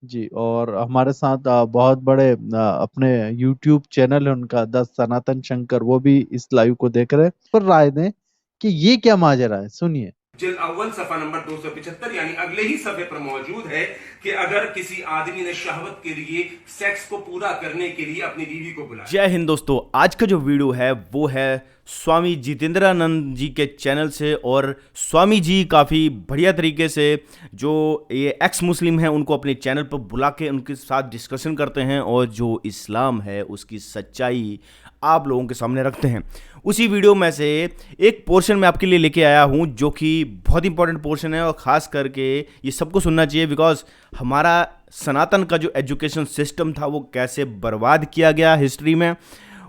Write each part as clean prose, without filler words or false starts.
जी। और हमारे साथ बहुत बड़े अपने यूट्यूब चैनल है उनका, द सनातन शंकर, वो भी इस लाइव को देख रहे हैं। पर राय दें कि ये क्या माजरा है, सुनिए। जिल अव्वल सफा नंबर 275 यानी अगले ही सफे पर मौजूद है कि अगर किसी आदमी ने शहवत के लिए सेक्स को पूरा करने के लिए अपनी बीवी को बुलाया। जय हिंद दोस्तों, आज का जो वीडियो है वो है स्वामी जितेंद्रानंद जी के चैनल से। और स्वामी जी काफ़ी बढ़िया तरीके से जो ये एक्स मुस्लिम हैं उनको अपने चैनल पर बुला के उनके साथ डिस्कशन करते हैं और जो इस्लाम है उसकी सच्चाई आप लोगों के सामने रखते हैं। उसी वीडियो में से एक पोर्शन मैं आपके लिए लेके आया हूं जो कि बहुत इंपॉर्टेंट पोर्शन है और ख़ास करके ये सबको सुनना चाहिए, बिकॉज हमारा सनातन का जो एजुकेशन सिस्टम था वो कैसे बर्बाद किया गया हिस्ट्री में,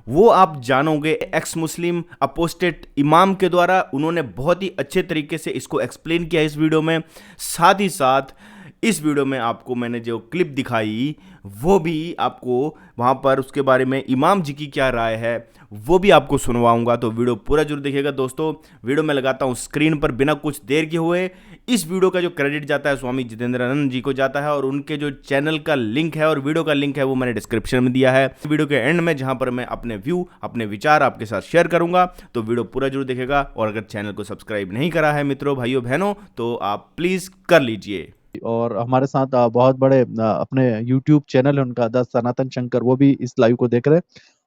वो आप जानोगे एक्स मुस्लिम अपोस्टेट इमाम के द्वारा। उन्होंने बहुत ही अच्छे तरीके से इसको एक्सप्लेन किया इस वीडियो में। साथ ही साथ इस वीडियो में आपको मैंने जो क्लिप दिखाई वो भी आपको वहाँ पर उसके बारे में इमाम जी की क्या राय है वो भी आपको सुनवाऊंगा। तो वीडियो पूरा जरूर देखिएगा दोस्तों। वीडियो में लगाता हूँ स्क्रीन पर बिना कुछ देर के हुए। इस वीडियो का जो क्रेडिट जाता है स्वामी जितेंद्रानंद जी को जाता है और उनके जो चैनल का लिंक है और वीडियो का लिंक है वो मैंने डिस्क्रिप्शन में दिया है वीडियो के एंड में, जहां पर मैं अपने व्यू अपने विचार आपके साथ शेयर करूंगा। तो वीडियो पूरा जरूर देखेगा और अगर चैनल को सब्सक्राइब नहीं करा है मित्रों भाइयों बहनों तो आप प्लीज़ कर लीजिए। और हमारे साथ बहुत बड़े अपने यूट्यूब चैनल है उनका, द सनातन शंकर, वो भी इस लाइव को देख रहे हैं।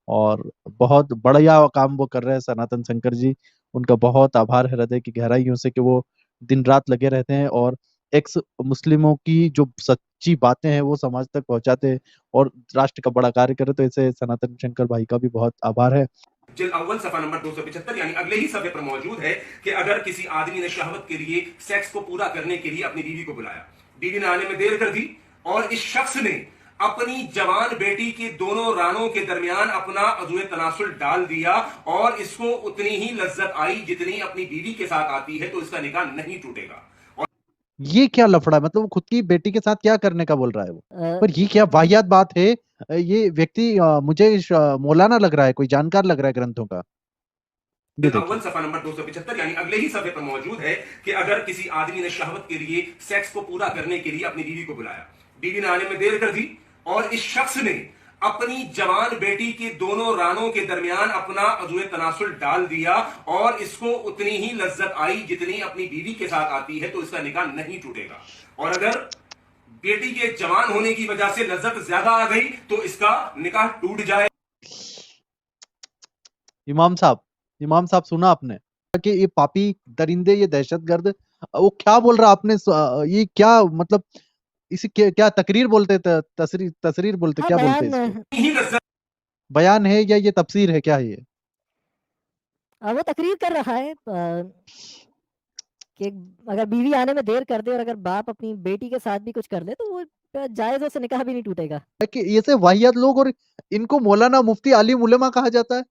और बहुत बढ़िया काम वो कर रहे हैं सनातन शंकर जी। उनका बहुत आभार है हृदय की गहराइयों से कि वो दिन रात लगे रहते हैं और एक्स मुस्लिमों की जो सच्ची बातें हैं वो समाज तक पहुंचाते हैं और राष्ट्र का बड़ा कार्य करे। तो ऐसे सनातन शंकर भाई का भी बहुत आभार है। जिल अव्वल सफा नंबर 275 यानी अगले ही सफे पर मौजूद है कि अगर किसी आदमी ने शहवत के लिए सेक्स को पूरा करने के लिए अपनी बीवी को बुलाया, बीवी ने आने में देर कर दी और इस शख्स ने अपनी जवान बेटी के दोनों रानों के दरमियान अपना अज़ुए तनासुल डाल दिया और इसको उतनी ही लज्जत आई जितनी अपनी बीवी के साथ आती है, तो इसका निकाह नहीं टूटेगा। ये क्या लफड़ा है? मतलब वो खुद की बेटी के साथ क्या करने का बोल रहा है वो? पर ये क्या वाहियात बात है। ये व्यक्ति मुझे मौलाना लग रहा है, कोई जानकार लग रहा है ग्रंथों का। ये अव्वल देखिए। सफा नंबर 275 यानी अगले ही सफे पर मौजूद है कि अगर किसी आदमी ने शहवत के लिए सेक्स को पूरा करने के लिए अपनी बीवी को बुलाया, बीवी ने आने में देर कर दी और इस शख्स ने अपनी जवान बेटी के दोनों रानों के दरमियान अपना अज़ुए तनासुल डाल दिया और इसको उतनी ही लज्जत आई जितनी अपनी बीवी के साथ आती है, तो इसका निकाह नहीं टूटेगा। और अगर बेटी के जवान होने की वजह से लज्जत ज्यादा आ गई तो इसका निकाह टूट जाए। इमाम साहब सुना आपने कि ये पापी दरिंदे, ये दहशतगर्द, वो क्या बोल रहा आपने? ये क्या मतलब, इसे क्या, क्या तकरीर बोलते, तसरीर तसरीर बोलते, हाँ, क्या बोलते बयान इसको? बयान है या ये तफसीर है, क्या है ये? वो तकरीर कर रहा है कि अगर बीवी आने में देर कर दे और अगर बाप अपनी बेटी के साथ भी कुछ कर ले तो वो जायज़ है, उससे निकाह भी नहीं टूटेगा। कि ऐसे वाहियात लोग, और इनको मौलाना मुफ्ती आलिम उलेमा कहा जाता है।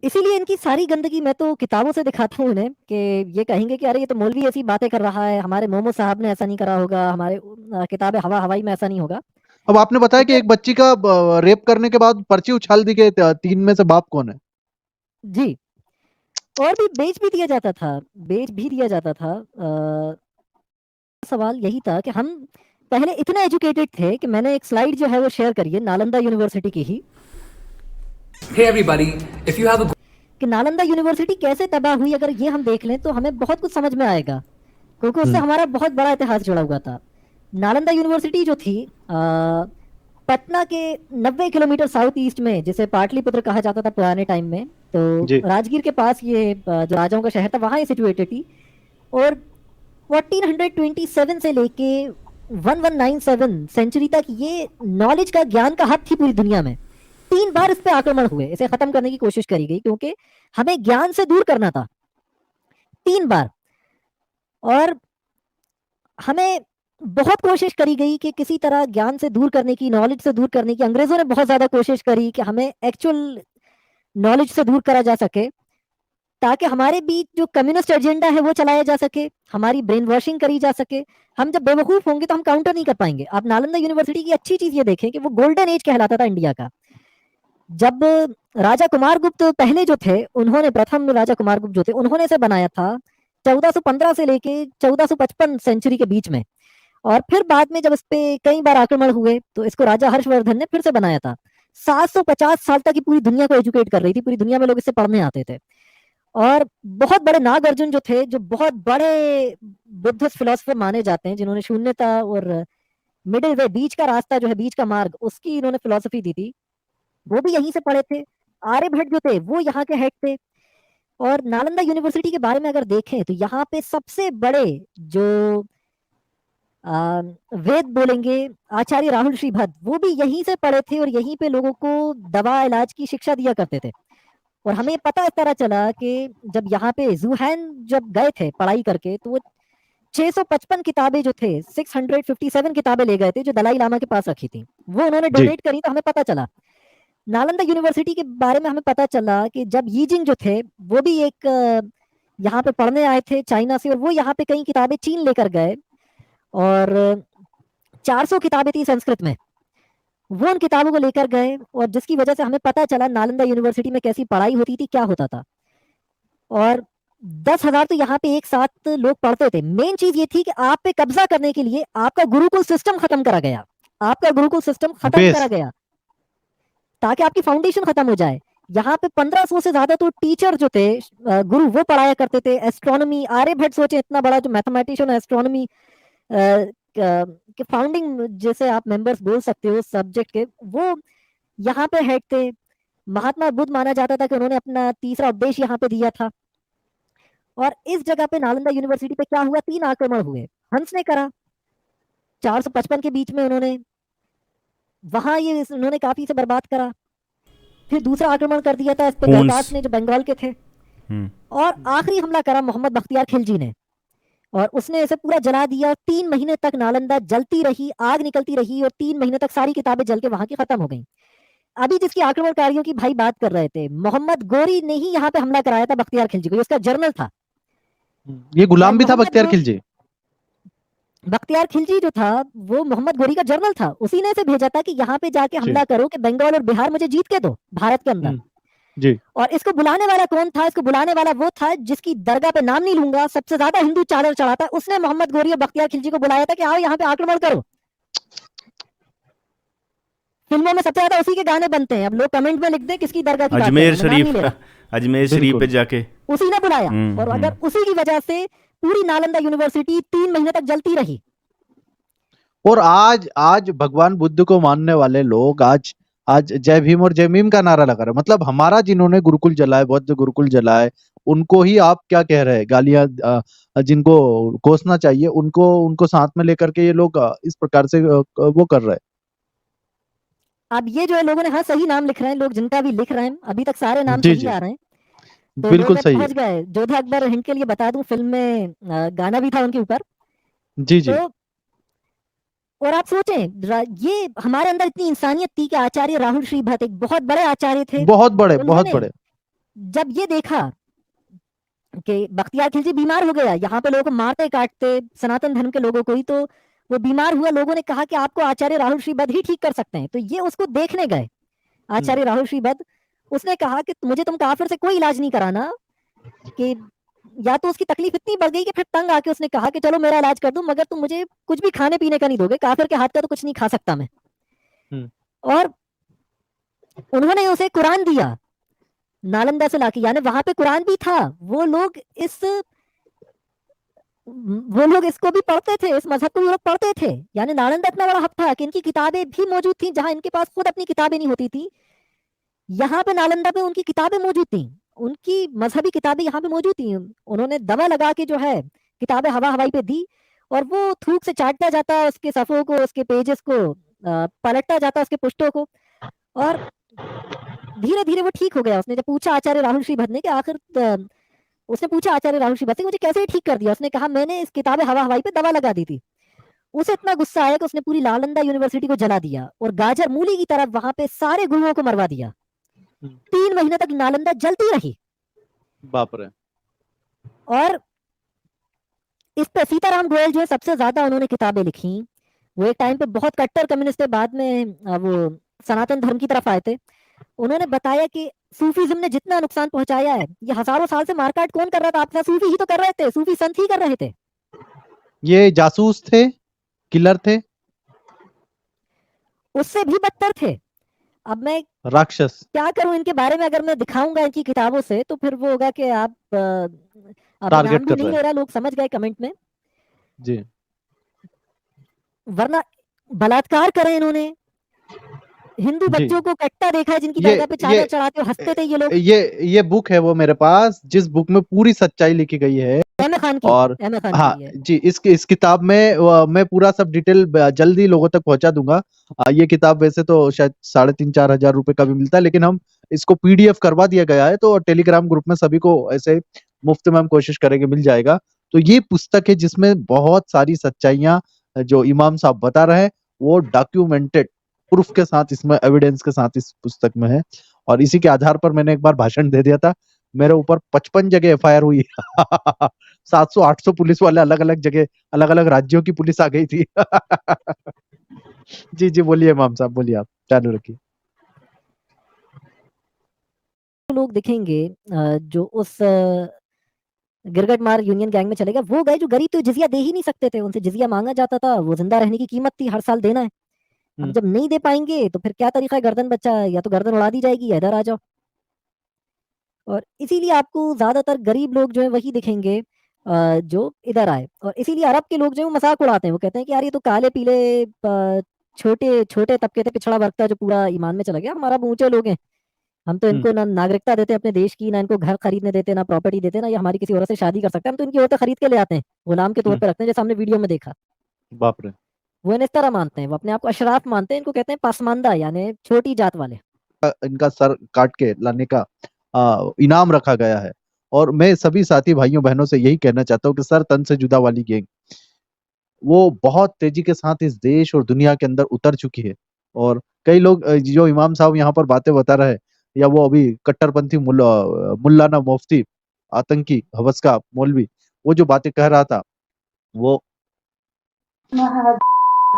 इसीलिए इनकी सारी गंदगी मैं तो किताबों से दिखाता हूँ इन्हें कि ये कहेंगे कि अरे ये तो मौलवी ऐसी बातें कर रहा है, हमारे मोमो साहब ने ऐसा नहीं करा होगा, हमारे किताब हवा हवाई में ऐसा नहीं होगा। अब आपने बताया कि क्योंकि एक बच्ची का रेप करने के बाद पर्ची उछाल दी गई, तीन में से बाप कौन है? जी, और भी बेच भी दिया जाता था, बेच भी दिया जाता था। सवाल यही था कि हम पहले इतने एजुकेटेड थे कि मैंने एक स्लाइड जो है वो शेयर करी है नालंदा यूनिवर्सिटी की ही। Hey everybody, if you have a कि नालंदा यूनिवर्सिटी कैसे तबाह हुई, अगर ये हम देख लें तो हमें बहुत कुछ समझ में आएगा, क्योंकि उससे हमारा बहुत बड़ा इतिहास जुड़ा हुआ था। नालंदा यूनिवर्सिटी जो थी पटना के 90 किलोमीटर साउथ ईस्ट में, जिसे पाटलिपुत्र कहा जाता था पुराने टाइम में, जी। तो राजगीर के पास ये जो राजाओं का शहर था वहाँ ये सिचुएटेड थी। और 1427 से लेके 1197 सेंचुरी तक ये नॉलेज का, ज्ञान का हब थी पूरी दुनिया में। 3 बार इस पे आक्रमण हुए, इसे खत्म करने की कोशिश करी गई क्योंकि हमें ज्ञान से दूर करना था, 3 बार। और हमें बहुत कोशिश करी गई कि किसी तरह ज्ञान से दूर करने की, नॉलेज से दूर करने की। अंग्रेजों ने बहुत ज्यादा कोशिश करी कि हमें एक्चुअल नॉलेज से दूर करा जा सके, ताकि हमारे बीच जो कम्युनिस्ट एजेंडा है वो चलाया जा सके, हमारी ब्रेन वॉशिंग करी जा सके। हम जब बेवकूफ होंगे तो हम काउंटर नहीं कर पाएंगे। आप नालंदा यूनिवर्सिटी की अच्छी चीज ये देखें कि वो गोल्डन एज कहलाता था इंडिया का। जब राजा कुमारगुप्त पहले जो थे, उन्होंने, प्रथम राजा कुमारगुप्त जो थे, उन्होंने इसे बनाया था 1415 से लेके 1455 सेंचुरी के बीच में। और फिर बाद में जब इस पे कई बार आक्रमण हुए तो इसको राजा हर्षवर्धन ने फिर से बनाया था। 750 साल तक ये पूरी दुनिया को एजुकेट कर रही थी, पूरी दुनिया में लोग इससे पढ़ने आते थे। और बहुत बड़े नागार्जुन जो थे, जो बहुत बड़े बुद्धिस्ट फिलोसफर माने जाते हैं, जिन्होंने शून्यता और मिडिल वे, बीच का रास्ता जो है, बीच का मार्ग, उसकी इन्होंने फिलोसफी दी थी, वो भी यहीं से पढ़े थे। आर्यभट्ट जो थे वो यहाँ के हेड थे। और नालंदा यूनिवर्सिटी के बारे में अगर देखें तो यहाँ पे सबसे बड़े जो वेद बोलेंगे आचार्य राहुल श्रीभद, वो भी यहीं से पढ़े थे और यहीं पे लोगों को दवा इलाज की शिक्षा दिया करते थे। और हमें पता इस तरह चला कि जब यहाँ पे जूहैन जब गए थे पढ़ाई करके, तो वो 655 किताबें जो थे, 657 किताबें ले गए थे जो दलाई लामा के पास रखी थी, वो उन्होंने जी। डोनेट करी। तो हमें पता चला नालंदा यूनिवर्सिटी के बारे में, हमें पता चला कि जब यीजिंग जो थे वो भी एक यहाँ पे पढ़ने आए थे चाइना से, और वो यहाँ पे कई किताबें चीन लेकर गए, और 400 किताबें थी संस्कृत में, वो उन किताबों को लेकर गए, और जिसकी वजह से हमें पता चला नालंदा यूनिवर्सिटी में कैसी पढ़ाई होती थी, क्या होता था। और 10,000 तो यहाँ पे एक साथ लोग पढ़ते थे। मेन चीज ये थी कि आप पे कब्जा करने के लिए आपका गुरुकुल सिस्टम खत्म करा गया, आपका गुरुकुल सिस्टम खत्म बेस। करा गया ताकि आपकी फाउंडेशन खत्म हो जाए। यहाँ पे 1500 से ज्यादा तो टीचर जो थे, गुरु, वो पढ़ाया करते थे एस्ट्रोनॉमी। आर्यभट्ट सोचे, इतना बड़ा जो मैथमेटिशियन, एस्ट्रोनॉमी के फाउंडिंग जैसे आप मेंबर्स बोल सकते हो सब्जेक्ट के, वो यहाँ पे हेड थे। महात्मा बुद्ध माना जाता था कि उन्होंने अपना तीसरा उपदेश यहाँ पे दिया था। और इस जगह पे नालंदा यूनिवर्सिटी पे क्या हुआ, 3 आक्रमण हुए। हंस ने करा 455 के बीच में, उन्होंने वहां ये उन्होंने काफी से बर्बाद करा। फिर दूसरा आक्रमण कर दिया था इस पे हुंस। गहतास ने, जो बंगाल के थे। हम्म। और आखिरी हमला करा मोहम्मद बख्तियार खिलजी ने, और उसने इसे पूरा जला दिया। 3 महीने तक नालंदा जलती रही, आग निकलती रही, और 3 महीने तक सारी किताबें जल के वहां की खत्म हो गई। अभी जिसकी आक्रमणकारियों की भाई बात कर रहे थे, मोहम्मद गोरी ने ही यहाँ पे हमला कराया था बख्तियार खिलजी को, ये उसका जर्नल था। ये गुलाम भी था मोहम्मद बख्तियार गोरी, खिलजी। बख्तियार खिलजी जो था वो मोहम्मद गोरी का जर्नल था। उसी ने इसे भेजा था कि यहाँ पे जाके जी। हमला करो, कि बंगाल और बिहार मुझे जीत के दो भारत के अंदर। जी। और इसको बुलाने वाला कौन था? इसको बुलाने वाला वो था जिसकी दरगाह पे नाम नहीं लूंगा, सबसे ज्यादा हिंदू चादर चढ़ाता है, उसने मोहम्मद गोरी और बख्तियार खिलजी को बुलाया था कि आओ यहाँ पे आक्रमण करो। फिल्मों में सबसे ज्यादा उसी के गाने बनते हैं। अब लोग कमेंट में लिख दे किसकी दरगाह की बात कर रहे अजमेर हैं, मैं नाम नहीं ले शरीफ, रहा। अजमेर शरीफ पे बिल्कुल। जाके। उसी ने बुलाया, और अगर उसी की वजह से पूरी नालंदा यूनिवर्सिटी 3 महीने तक जलती रही। और आज भगवान बुद्ध को मानने वाले लोग आज आज जय भीम और जय भीम का नारा लगा रहे हैं। मतलब हमारा जिन्होंने गुरुकुल जलाए, बौद्ध गुरुकुल जलाए, उनको ही आप क्या कह रहे हैं, गालियां जिनको कोसना चाहिए उनको साथ में लेकर के ये लोग इस प्रकार से वो कर रहे हैं। अब ये जो है लोगों ने, हाँ, सही नाम लिख रहे हैं लोग, जिनका भी लिख रहे हैं, अभी तक सारे नाम जी सही जी, आ रहे हैं। तो बिल्कुल लोग सही है। पहुंच गए। जोधा अकबर, हिंट के लिए बता दूं, फिल्म में गाना भी था उनके ऊपर। जी जी। तो और आप सोचें, ये हमारे अंदर इतनी इंसानियत थी कि आचार्य राहुल श्रीभट एक बहुत बड़े आचार्य थे। बहुत बड़े, बहुत उन्होंने बड़े। जब ये देखा कि बख्तियार खिलजी बीमार हो गया, यहाँ पे लोगों को मारते काटते, सनातन धर्म के लोगों को ही, तो वो बीमार हुआ। लोगों ने कहा कि आपको आचार्य राहुल श्रीभट ही ठीक कर सकते हैं। तो ये उसको देखने गए, आचार्य राहुल श्रीभट। उसने कहा कि मुझे तुम काफिर से कोई इलाज नहीं कराना, कि या तो उसकी तकलीफ इतनी बढ़ गई कि फिर तंग आके उसने कहा कि चलो मेरा इलाज कर दूं, मगर तुम मुझे कुछ भी खाने पीने का नहीं दोगे, काफिर के हाथ का तो कुछ नहीं खा सकता मैं। और उन्होंने उसे कुरान दिया नालंदा से लाके, यानी वहां पे कुरान भी था। वो लोग इसको भी पढ़ते थे, इस मजहब को भी लोग पढ़ते थे। यानी नालंदा इतना बड़ा हब था कि इनकी किताबें भी मौजूद थी, जहां इनके पास खुद अपनी किताबें नहीं होती थी। यहाँ पे नालंदा पे उनकी किताबें मौजूद थी, उनकी मजहबी किताबें यहाँ पे मौजूद थी। उन्होंने दवा लगा के जो है किताबें हवा हवाई पे दी, और वो थूक से चाटता जाता उसके सफ़ों को, उसके पेजेस को, पलटता जाता उसके पुष्टों को, और धीरे धीरे वो ठीक हो गया। उसने जब पूछा आचार्य राहुल श्रीभट ने कि आखिर उसने पूछा आचार्य राहुल श्रीभट से, मुझे कैसे ठीक कर दिया? उसने कहा, मैंने इस किताबें हवा हवाई पे दवा लगा दी थी। उसे इतना गुस्सा आया कि उसने पूरी नालंदा यूनिवर्सिटी को जला दिया, और गाजर मूली की तरफ वहां पे सारे गुरुओं को मरवा दिया। 3 महीने तक नालंदा जलती रही। बाप रे। और इस पे सीताराम गोयल जो है सबसे ज्यादा उन्होंने किताबें लिखी। वो एक टाइम पे बहुत कट्टर कम्युनिस्ट थे, बाद में वो सनातन धर्म की तरफ आए थे। उन्होंने बताया कि सूफीज्म ने जितना नुकसान पहुंचाया है, ये हजारों साल से मारकाट कौन कर रहा था? आपका सूफी ही तो कर रहे थे, सूफी संत ही कर रहे थे। ये जासूस थे किलर थे, उससे भी बदतर थे। अब मैं राक्षस। क्या करूं इनके बारे में, अगर मैं दिखाऊंगा इनकी किताबों से तो फिर वो होगा कि आप अभी टारगेट नाम भी कर नहीं रहे ले हैं। रहा, लोग समझ गए कमेंट में। जी। वरना बलात्कार करें इन्होंने, हिंदू जी। बच्चों को कट्टा देखा है जिनकी ये दरगाह पे चादर चढ़ाते हो, हंसते थे ये लोग। ये बुक है वो मेरे पास, जिस बुक में पूरी सच्चाई लिखी गई है। अहमद खान की, और अहमद खान हाँ की है। जी, इस किताब में मैं पूरा सब डिटेल जल्दी लोगों तक पहुंचा दूंगा। ये किताब वैसे तो शायद 3,500-4,000 रुपए का भी मिलता है, लेकिन हम इसको पीडीएफ करवा दिया गया है, तो टेलीग्राम ग्रुप में सभी को ऐसे मुफ्त में हम कोशिश करेंगे मिल जाएगा। तो ये पुस्तक है जिसमें बहुत सारी सच्चाइयां जो इमाम साहब बता रहे हैं वो डॉक्यूमेंटेड प्रूफ के साथ, इसमें एविडेंस के साथ इस पुस्तक में है। और इसी के आधार पर मैंने एक बार भाषण दे दिया था, मेरे ऊपर 55 जगह एफआईआर हुई। 700-800 पुलिस वाले अलग अलग जगह, अलग अलग राज्यों की पुलिस आ गई थी। जी जी, बोलिए इमाम साहब, बोलिए, आप चालू रखिए। लोग दिखेंगे जो उस गिरगटमार यूनियन गैंग में चले गए, वो गए जो गरीब तो जिजिया दे ही नहीं सकते थे, उनसे जिजिया मांगा जाता था, वो जिंदा रहने की कीमत थी, हर साल देना है। अब जब नहीं दे पाएंगे तो फिर क्या तरीका है, गर्दन बच्चा, या तो गर्दन उड़ा दी जाएगी या इधर आ जाओ। और इसीलिए आपको ज्यादातर गरीब लोग जो है वही दिखेंगे जो इधर आए। और इसीलिए अरब के लोग जो है वो मजाक उड़ाते हैं, वो कहते हैं कि यार ये तो काले पीले छोटे छोटे तबके थे, पिछड़ा वर्ग था जो पूरा ईमान में चला गया, हम अरब ऊंचे लोग हैं, हम तो इनको ना नागरिकता देते अपने देश की, ना इनको घर खरीदने देते, ना प्रॉपर्टी देते, ना ये हमारी किसी औरत से शादी कर सकते हैं, हम तो इनकी औरतें खरीद के ले आते हैं, गुलाम के तौर पे रखते हैं, जैसे हमने वीडियो में देखा। बाप रे। वो इन्हें इस तरह मानते हैं, वो अपने आप को अशराफ मानते हैं, इनको कहते हैं पासमानदा यानी छोटी जात वाले। इनका सर काट के लाने का इनाम रखा गया है। और मैं सभी साथी भाइयों बहनों से यही कहना चाहता हूँ कि सर तन से जुदा वाली गैंग वो बहुत तेजी के साथ इस देश और दुनिया के अंदर उतर चुकी है। और कई लोग जो इमाम साहब यहाँ पर बातें बता रहे हैं, या वो अभी कट्टरपंथी मुल्ला ना मुफ्ती, आतंकी हवस का मौलवी, वो जो बातें कह रहा था वो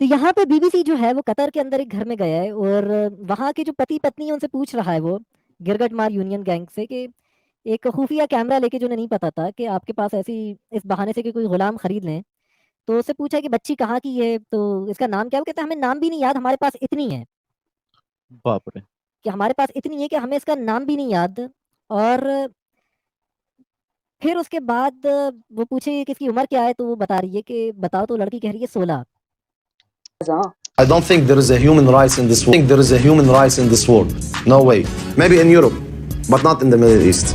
तो यहाँ पे बीबीसी जो है वो कतर के अंदर एक घर में गया है, और वहाँ के जो पति पत्नी है उनसे पूछ रहा है वो गिरगटमार यूनियन गैंग से कि एक खुफिया कैमरा लेके, जो उन्हें नहीं पता था कि आपके पास ऐसी इस बहाने से कि कोई गुलाम खरीद लें, तो उससे पूछा कि बच्ची कहाँ की है, तो इसका नाम क्या है, वो कहता है हमें नाम भी नहीं याद, हमारे पास इतनी है बाप रे। कि हमारे पास इतनी है कि हमें इसका नाम भी नहीं याद। और फिर उसके बाद वो पूछे कि इसकी उम्र क्या है, तो वो बता रही है कि बताओ, तो लड़की कह रही है 16। I don't think there is a human rights in this world. I think there is a human rights in this world. No way. Maybe in Europe, but not in the Middle East.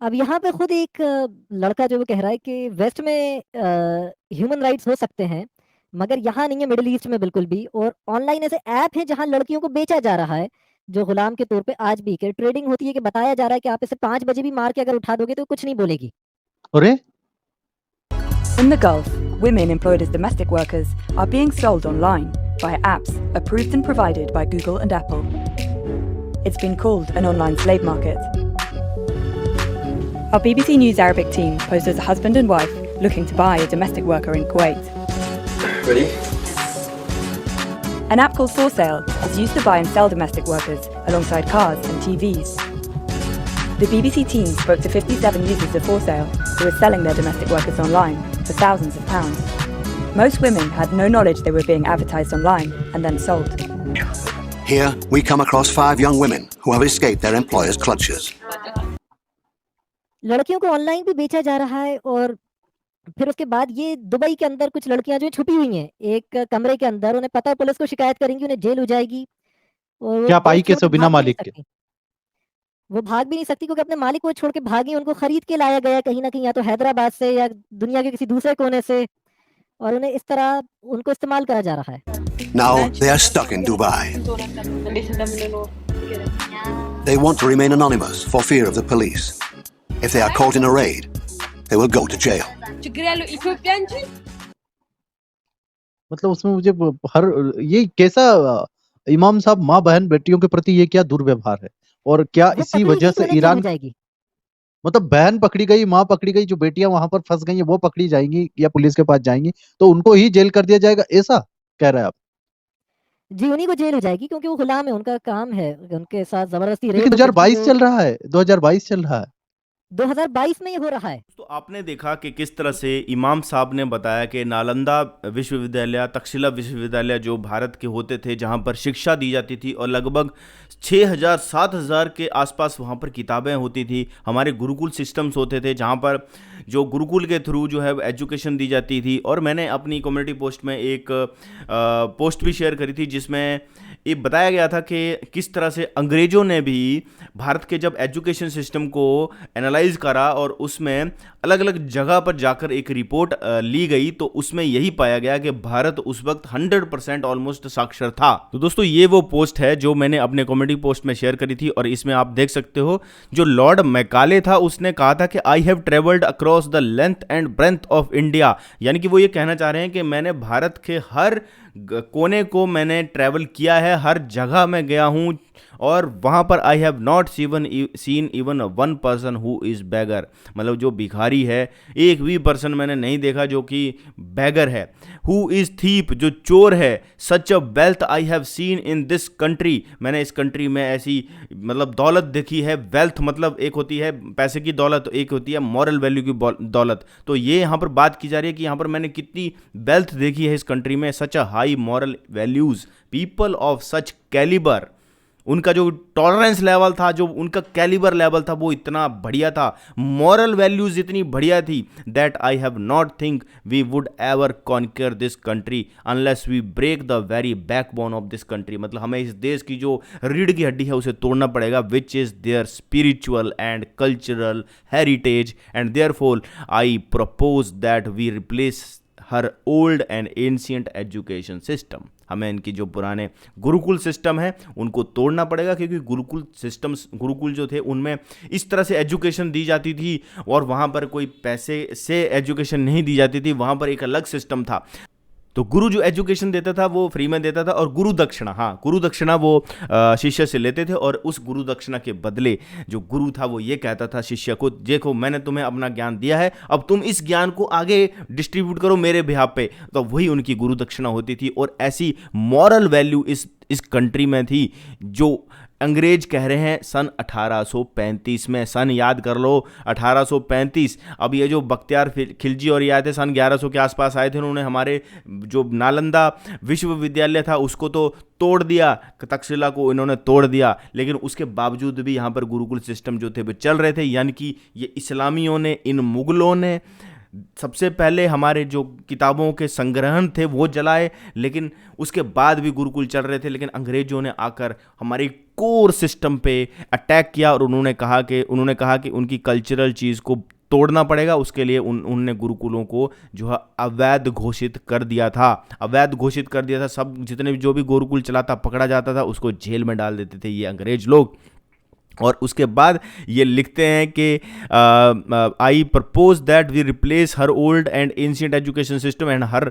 अब यहाँ पे खुद एक लड़का जो वो कह रहा है कि वेस्ट में ह्यूमन राइट्स हो सकते हैं, मगर यहाँ नहीं है, मिडिल ईस्ट में बिल्कुल भी। और ऑनलाइन ऐसे ऐप हैं जहाँ लड़कियों को बेचा जा रहा है जो गुलाम के तौर पे, आज भी कि ट्रेडिंग होती है, कि बताया जा रहा है कि आप इसे 5 बजे भी मार के अगर उठा दोगे तो कुछ नहीं बोलेगी। अरे In the Gulf, women employed as domestic workers are being sold online via apps approved and provided by Google and Apple. It's been called an online slave market. Our BBC News Arabic team posed as a husband and wife looking to buy a domestic worker in Kuwait. Ready? An app called For Sale is used to buy and sell domestic workers alongside cars and TVs. The BBC team spoke to 57 users of For Sale who were selling their domestic workers online for thousands of pounds. Most women had no knowledge they were being advertised online and then sold. Here, we come across 5 young women who have escaped their employers' clutches. लड़कियों को online भी बेचा जा रहा है। और फिर उसके बाद ये दुबई के अंदर कुछ लड़कियां जो छुपी हुई हैं एक कमरे के अंदर, उन्हें पता है पुलिस को शिकायत करेंगी, उन्हें जेल हो जाएगी, और क्या वो पाई देश छोड़ कैसे के बिना भाग भी नहीं मालिक के? सकती। वो भाग भी नहीं सकती क्योंकि अपने मालिक को छोड़ के भागी, उनको खरीद के लाया गया कहीं ना कहीं, या तो हैदराबाद से या दुनिया के किसी दूसरे कोने से, और उन्हें इस तरह उनको इस्तेमाल करा जा रहा है। Now they are stuck in Dubai. They want to remain anonymous for fear of the police. If they are caught in a raid, they will go to jail. मतलब उसमें मुझे हर ये कैसा इमाम साहब, माँ बहन बेटियों के प्रति ये क्या दुर्व्यवहार है, और क्या वो इसी पकड़ी वजह गई तो से उन्हें जेल ईरान, हो जाएगी। मतलब बहन पकड़ी गई, माँ पकड़ी गई, जो बेटियां वहां पर फंस गई हैं वो पकड़ी जाएंगी या पुलिस के पास जाएंगी, तो उनको ही जेल कर दिया जाएगा, ऐसा कह रहे हैं आप? जी, उन्हीं को जेल हो जाएगी क्योंकि वो गुलाम है, उनका काम है, उनके साथ जबरदस्ती लेकिन रेप और 2022 जो चल रहा है, 2022 चल रहा है। 2022 में ये हो रहा है। तो आपने देखा कि किस तरह से इमाम साहब ने बताया कि नालंदा विश्वविद्यालय, तक्षशिला विश्वविद्यालय जो भारत के होते थे, जहाँ पर शिक्षा दी जाती थी और लगभग 6,000 7,000 के आसपास वहाँ पर किताबें होती थी। हमारे गुरुकुल सिस्टम्स होते थे जहाँ पर जो गुरुकुल के थ्रू जो है एजुकेशन दी जाती थी। और मैंने अपनी कम्युनिटी पोस्ट में एक पोस्ट भी शेयर करी थी जिसमें ये बताया गया था कि किस तरह से अंग्रेज़ों ने भी भारत के जब एजुकेशन सिस्टम को एनालाइज करा और उसमें अलग अलग जगह पर जाकर एक रिपोर्ट ली गई, तो उसमें यही पाया गया कि भारत उस वक्त 100% ऑलमोस्ट साक्षर था। तो दोस्तों ये वो पोस्ट है जो मैंने अपने कॉमेडी पोस्ट में शेयर करी थी, और इसमें आप देख सकते हो जो लॉर्ड मैकाले था उसने कहा था कि I have travelled across the length and breadth of India, यानी कि वो ये कहना चाह रहे हैं कि मैंने भारत के हर कोने को मैंने ट्रैवल किया है, हर जगह मैं गया हूँ, और वहाँ पर I have not seen even one person who is beggar, मतलब जो भिखारी है एक भी पर्सन मैंने नहीं देखा जो कि बैगर है। हु इज़ थीप, जो चोर है। Such a wealth I have seen in this country, मैंने इस कंट्री में ऐसी मतलब दौलत देखी है। वेल्थ मतलब एक होती है पैसे की दौलत, एक होती है मॉरल वैल्यू की दौलत। तो ये यहाँ पर बात की जा रही है कि यहाँ पर मैंने कितनी वेल्थ देखी है इस कंट्री में। Such a high moral values, people of such calibre, उनका जो टॉलरेंस लेवल था, जो उनका कैलिबर लेवल था वो इतना बढ़िया था, मॉरल वैल्यूज इतनी बढ़िया थी, that I have not think we would ever conquer this country unless we break the very backbone of this country, मतलब हमें इस देश की जो रीढ़ की हड्डी है उसे तोड़ना पड़ेगा, which is their spiritual and cultural heritage, and therefore I propose that we replace her old and ancient education system. हमें इनकी जो पुराने गुरुकुल सिस्टम है उनको तोड़ना पड़ेगा, क्योंकि गुरुकुल जो थे उनमें इस तरह से एजुकेशन दी जाती थी, और वहाँ पर कोई पैसे से एजुकेशन नहीं दी जाती थी, वहाँ पर एक अलग सिस्टम था। तो गुरु जो एजुकेशन देता था वो फ्री में देता था, और गुरु दक्षिणा, हाँ गुरु दक्षिणा वो शिष्य से लेते थे, और उस गुरु दक्षिणा के बदले जो गुरु था वो ये कहता था शिष्य को, देखो मैंने तुम्हें अपना ज्ञान दिया है, अब तुम इस ज्ञान को आगे डिस्ट्रीब्यूट करो मेरे बिहाफ पे, तो वही उनकी गुरु दक्षिणा होती थी। और ऐसी मॉरल वैल्यू इस कंट्री में थी जो अंग्रेज कह रहे हैं सन 1835 में, सन याद कर लो 1835। अब ये जो बख्तियार खिलजी और ये आए थे सन 1100 के आसपास आए थे, उन्होंने हमारे जो नालंदा विश्वविद्यालय था उसको तो तोड़ दिया, तक्षशिला को इन्होंने तोड़ दिया, लेकिन उसके बावजूद भी यहाँ पर गुरुकुल सिस्टम जो थे वो चल रहे थे। यानी कि ये इस्लामियों ने, इन मुगलों ने सबसे पहले हमारे जो किताबों के संग्रहण थे वो जलाए, लेकिन उसके बाद भी गुरुकुल चल रहे थे, लेकिन अंग्रेजों ने आकर हमारी कोर सिस्टम पे अटैक किया, और उन्होंने कहा कि उनकी कल्चरल चीज़ को तोड़ना पड़ेगा। उसके लिए उनने गुरुकुलों को जो है अवैध घोषित कर दिया था। सब जितने भी जो भी गुरुकुल चलाता पकड़ा जाता था उसको जेल में डाल देते थे ये अंग्रेज लोग। और उसके बाद ये लिखते हैं कि I propose that we replace her old and ancient education system and her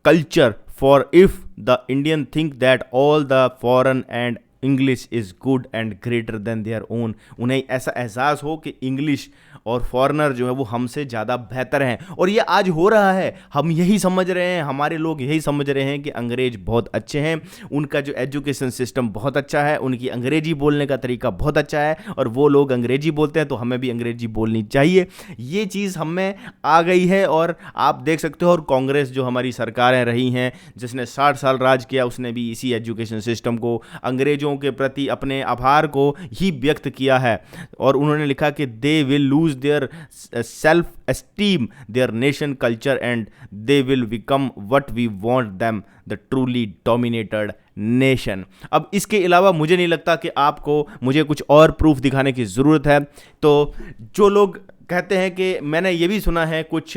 culture, for if the Indian think that all the foreign and English is good and greater than their own, उन्हें ऐसा एहसास हो कि English और foreigner जो है वो हमसे ज़्यादा बेहतर हैं। और ये आज हो रहा है, हम यही समझ रहे हैं, हमारे लोग यही समझ रहे हैं कि अंग्रेज बहुत अच्छे हैं, उनका जो एजुकेशन सिस्टम बहुत अच्छा है, उनकी अंग्रेजी बोलने का तरीका बहुत अच्छा है, और वो लोग अंग्रेजी बोलते हैं तो हमें भी अंग्रेजी बोलनी चाहिए। ये चीज़ हम में आ गई है, और आप देख सकते हो। और कांग्रेस जो हमारी सरकारें रही हैं जिसने 60 साल राज किया, उसने भी इसी एजुकेशन सिस्टम को, अंग्रेजों के प्रति अपने आभार को ही व्यक्त किया है। और उन्होंने लिखा कि they will lose their self-esteem, their nation culture, and they will become what we want them, the truly dominated nation। अब इसके अलावा मुझे नहीं लगता कि आपको मुझे कुछ और प्रूफ दिखाने की ज़रूरत है। तो जो लोग कहते हैं कि मैंने ये भी सुना है कुछ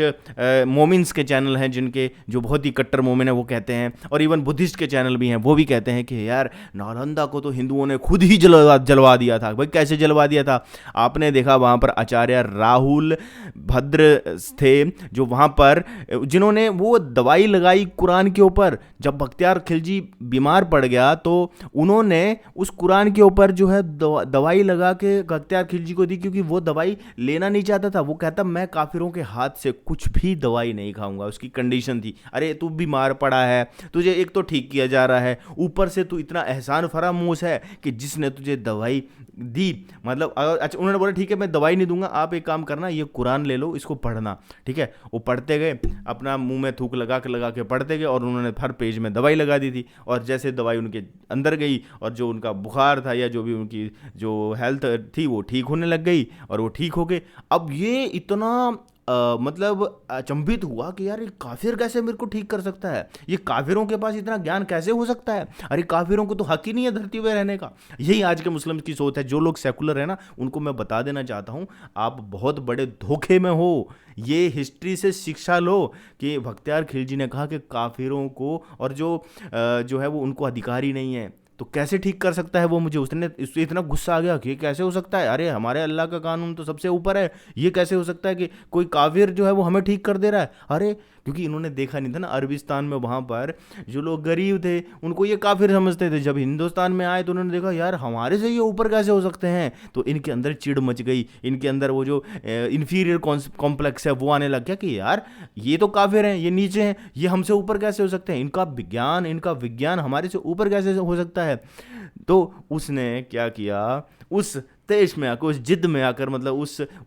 मोमिन्स के चैनल हैं जिनके जो बहुत ही कट्टर मोमिन है वो कहते हैं, और इवन बुद्धिस्ट के चैनल भी हैं, वो भी कहते हैं कि यार नालंदा को तो हिंदुओं ने खुद ही जलवा दिया था। भाई कैसे जलवा दिया था? आपने देखा वहाँ पर आचार्य राहुल भद्र थे जो वहाँ पर जिन्होंने वो दवाई लगाई कुरान के ऊपर। जब बख्तियार खिलजी बीमार पड़ गया तो उन्होंने उस कुरान के ऊपर जो है दवाई लगा के बख्तियार खिलजी को दी, क्योंकि वो दवाई लेना नहीं चाहता था। वो कहता मैं काफिरों के हाथ से कुछ भी दवाई नहीं खाऊंगा। उसकी कंडीशन थी, अरे तू बीमार पड़ा है, तुझे एक तो ठीक किया जा रहा है, ऊपर से तू इतना एहसान फरामोश है कि जिसने तुझे दवाई दी, मतलब अच्छा उन्होंने बोला ठीक है मैं दवाई नहीं दूंगा, आप एक काम करना ये कुरान ले लो, इसको पढ़ना। ठीक है, वो पढ़ते गए, अपना मुंह में थूक लगा के पढ़ते गए, और उन्होंने हर पेज में दवाई लगा दी थी। और जैसे दवाई उनके अंदर गई और जो उनका बुखार था या जो भी उनकी जो हेल्थ थी वो ठीक होने लग गई और वो ठीक हो गए। अब ये इतना मतलब अचंभित हुआ कि यार ये काफिर कैसे मेरे को ठीक कर सकता है, ये काफिरों के पास इतना ज्ञान कैसे हो सकता है, अरे काफिरों को तो हक ही नहीं है धरती पे रहने का। यही आज के मुस्लिम की सोच है। जो लोग सेकुलर है ना, उनको मैं बता देना चाहता हूँ आप बहुत बड़े धोखे में हो। ये हिस्ट्री से शिक्षा लो कि बख्तियार खिलजी ने कहा कि काफिरों को और जो है वो उनको अधिकार ही नहीं है, तो कैसे ठीक कर सकता है वो मुझे। उसने इतना गुस्सा आ गया कि कैसे हो सकता है, अरे हमारे अल्लाह का कानून तो सबसे ऊपर है, ये कैसे हो सकता है कि कोई काफिर जो है वो हमें ठीक कर दे रहा है। अरे क्योंकि इन्होंने देखा नहीं था ना अरबिस्तान में, वहाँ पर जो लोग गरीब थे उनको ये काफिर समझते थे। जब हिंदुस्तान में आए तो उन्होंने देखा यार हमारे से ये ऊपर कैसे हो सकते हैं, तो इनके अंदर चिढ़ मच गई, इनके अंदर वो जो इन्फीरियर कॉम्प्लेक्स है वो आने लग गया कि यार ये तो काफिर हैं, ये नीचे हैं, ये हमसे ऊपर कैसे हो सकते हैं, इनका विज्ञान हमारे से ऊपर कैसे हो सकता है। तो उसने क्या किया, उस तेज में आकर, उस जिद में आकर, मतलब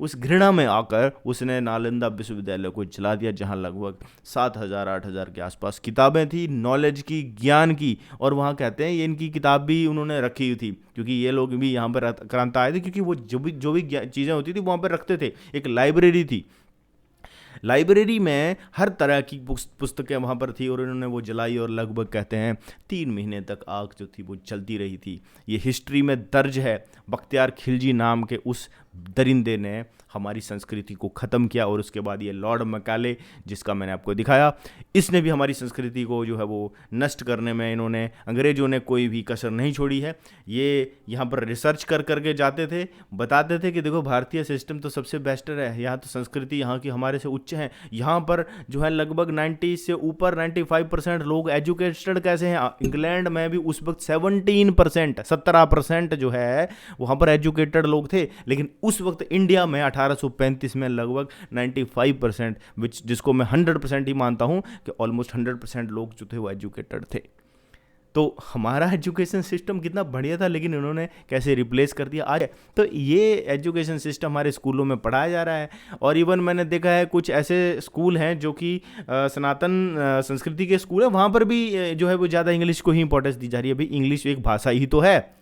उस घृणा में आकर उसने नालंदा विश्वविद्यालय को जला दिया, जहां लगभग 7,000-8,000 के आसपास किताबें थी नॉलेज की, ज्ञान की। और वहाँ कहते हैं ये इनकी किताब भी उन्होंने रखी हुई थी, क्योंकि ये लोग भी यहाँ पर आक्रांत आए थे, क्योंकि वो जो भी चीज़ें होती थी वहाँ पर रखते थे। एक लाइब्रेरी थी, लाइब्रेरी में हर तरह की पुस्तकें वहाँ पर थी, और उन्होंने वो जलाई और लगभग कहते हैं 3 महीने तक आग जो थी वो चलती रही थी। ये हिस्ट्री में दर्ज है। बख्तियार खिलजी नाम के उस दरिंदे ने हमारी संस्कृति को ख़त्म किया, और उसके बाद ये लॉर्ड मैकाले जिसका मैंने आपको दिखाया, इसने भी हमारी संस्कृति को जो है वो नष्ट करने में इन्होंने, अंग्रेज़ों ने कोई भी कसर नहीं छोड़ी है। ये यहाँ पर रिसर्च करके जाते थे, बताते थे कि देखो भारतीय सिस्टम तो सबसे बेस्टर है, यहाँ तो संस्कृति यहाँ की हमारे से उच्च है, यहाँ पर जो है लगभग 90 से ऊपर 95% लोग एजुकेटेड कैसे हैं। इंग्लैंड में भी उस वक्त 17% जो है वहाँ पर एजुकेटेड लोग थे, लेकिन उस वक्त इंडिया में 1835 में लगभग 95%, जिसको मैं 100% ही मानता हूँ कि ऑलमोस्ट 100% लोग जो थे वो एजुकेटेड थे। तो हमारा एजुकेशन सिस्टम कितना बढ़िया था, लेकिन इन्होंने कैसे रिप्लेस कर दिया आज। तो ये एजुकेशन सिस्टम हमारे स्कूलों में पढ़ाया जा रहा है, और इवन मैंने देखा है कुछ ऐसे स्कूल हैं जो कि सनातन संस्कृति के स्कूल हैं, वहाँ पर भी जो है वो ज़्यादा इंग्लिश को ही इंपॉर्टेंस दी जा रही है। भाई इंग्लिश एक भाषा ही तो है,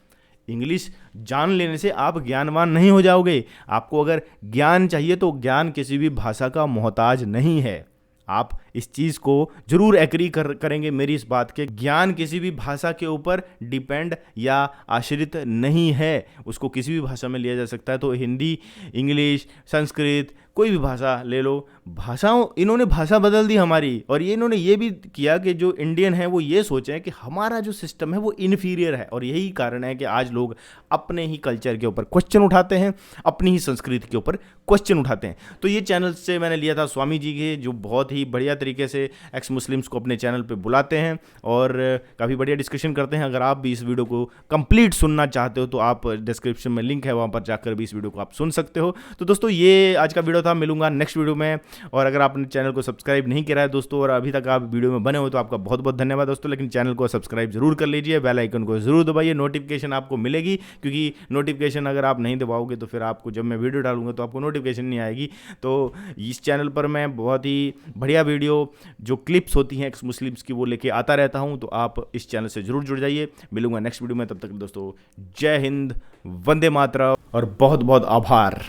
इंग्लिश जान लेने से आप ज्ञानवान नहीं हो जाओगे। आपको अगर ज्ञान चाहिए तो ज्ञान किसी भी भाषा का मोहताज नहीं है। आप इस चीज़ को जरूर एग्री करेंगे मेरी इस बात के, ज्ञान किसी भी भाषा के ऊपर डिपेंड या आश्रित नहीं है, उसको किसी भी भाषा में लिया जा सकता है। तो हिंदी, इंग्लिश, संस्कृत, कोई भी भाषा ले लो, भाषाओं, इन्होंने भाषा बदल दी हमारी। और ये इन्होंने ये भी किया कि जो इंडियन है वो ये सोचें कि हमारा जो सिस्टम है वो इन्फीरियर है, और यही कारण है कि आज लोग अपने ही कल्चर के ऊपर क्वेश्चन उठाते हैं, अपनी ही संस्कृति के ऊपर क्वेश्चन उठाते हैं। तो ये चैनल से मैंने लिया था स्वामी जी के, जो बहुत ही बढ़िया तरीके से एक्स मुस्लिम्स को अपने चैनल पे बुलाते हैं और काफ़ी बढ़िया डिस्कशन करते हैं। अगर आप भी इस वीडियो को कंप्लीट सुनना चाहते हो तो आप डिस्क्रिप्शन में लिंक है, वहाँ पर जाकर भी इस वीडियो को आप सुन सकते हो। तो दोस्तों ये आज का वीडियो था, मिलूंगा नेक्स्ट वीडियो में। और अगर आपने चैनल को सब्सक्राइब नहीं किया है दोस्तों, और अभी तक आप वीडियो में बने हो तो आपका बहुत बहुत धन्यवाद दोस्तों, लेकिन चैनल को सब्सक्राइब जरूर कर लीजिए, बेल आइकन को जरूर दबाइए, नोटिफिकेशन आपको मिलेगी, क्योंकि नोटिफिकेशन अगर आप नहीं दबाओगे तो फिर आपको जब मैं वीडियो डालूंगा तो आपको नोटिफिकेशन नहीं आएगी। तो इस चैनल पर मैं बहुत ही बढ़िया वीडियो जो क्लिप्स होती हैं एक्स मुस्लिम्स की वो लेके आता रहता हूं, तो आप इस चैनल से जरूर जुड़ जाइए। मिलूंगा नेक्स्ट वीडियो में, तब तक दोस्तों जय हिंद, वंदे मातरम और बहुत बहुत आभार।